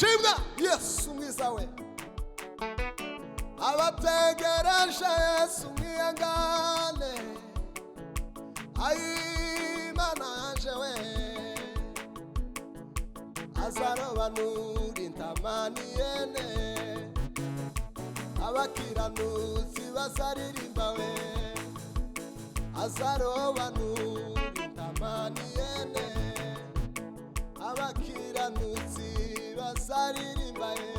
shimwa Yesu mwiza we abategereje Yesu mwihangane Imana yanje we azarobanura intamani yene abakiranutsi bazaririmba we azarobanura intamani yene abakiranutsi bazaririmba we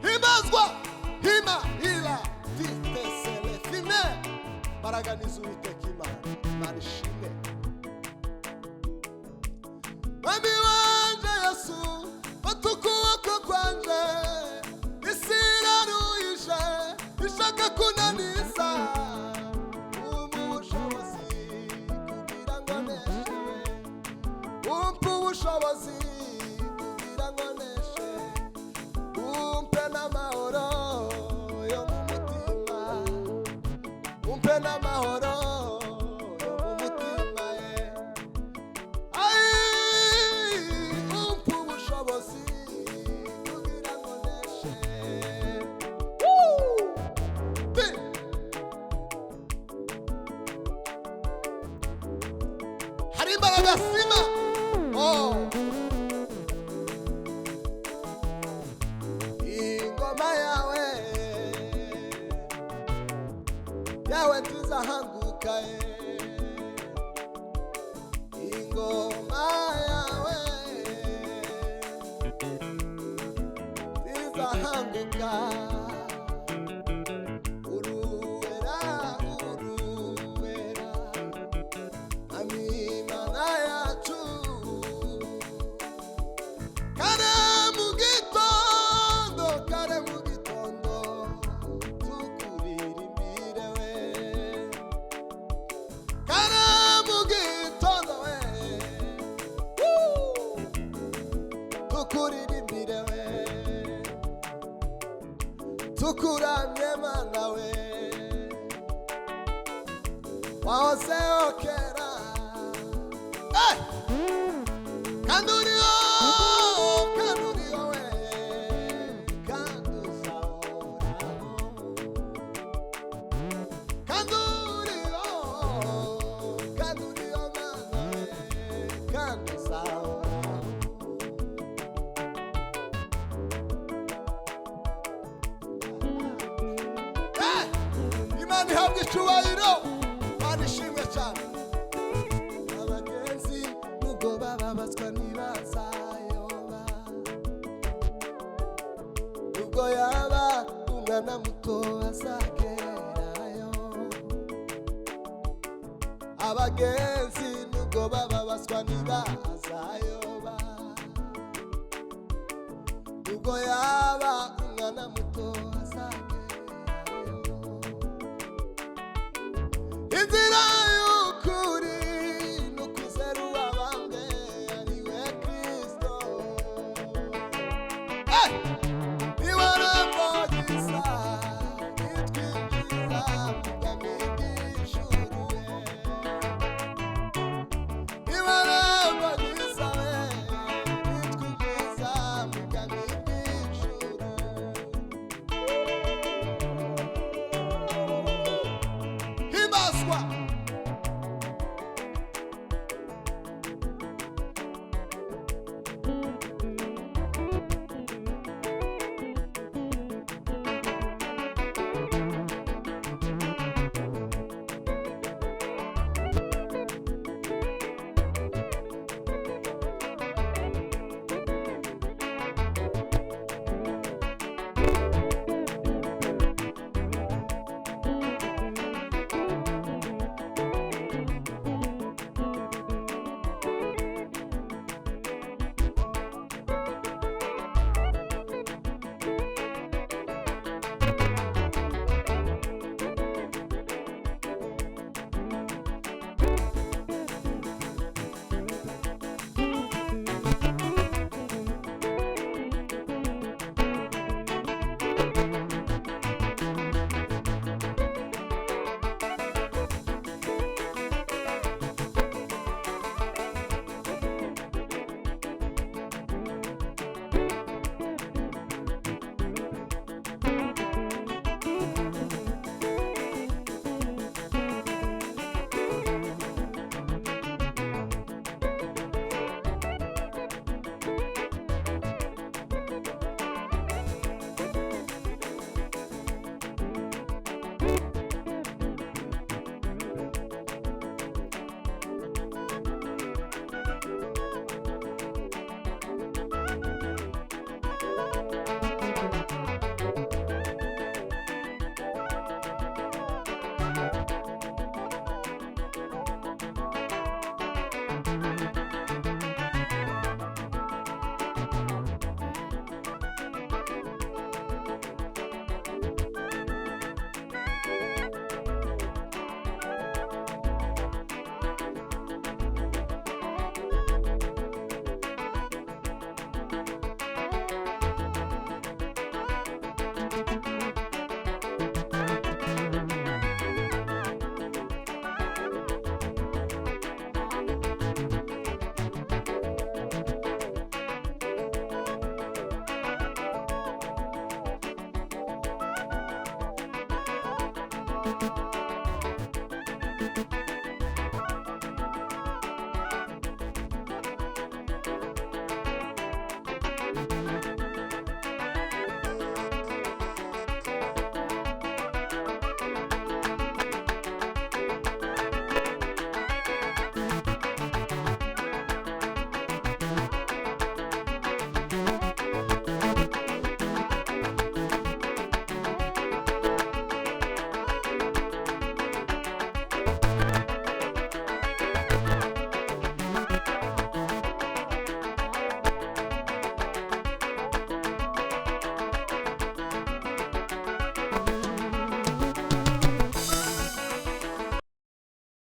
himazwa hima ila vitesele baraganiza Uwiteka Imana ishimwe Mwami wanje Yesu fata ukuboko kwanje isi iraruhije ishaka kunaniza ubushobozi kugira ngo neshe umpe ubushobozi kugira ngo neshe umpe n'amahoro yo mu mutima umpe n'amahoro yo mu mutima umpe ubushobozi kugira ngo neshe hari imbaraga sima ingoma yawe ntizahanguka ingoma yawe ntizahanguka uruwera Imana yacu kare mu gitondo tukuririmbire we kare mu gitondo we tukuririmbire we tukuramye Mana we wahozeho kera Kanduriyo we kanduzahoraho Kanduriyo Mana we kanduzahoraho Imana ihabwa icyubahiro Imana ishimwe cyane abagenzi nubwo bababazwa ntibazayoba nubwo yaba umwana muto azagerayo abagenzi nubwo bababazwa ntibazayoba nubwo yaba umwana muto azagerayo inzira y'ukuri n'ukuzera uwabambwe ariwe Kristo niwe rembo ryiza ritwinjiza mu bwami bw'ijuru niwe rembo ryiza we ritwinjiza mu bwami bw'ijuru himbazwa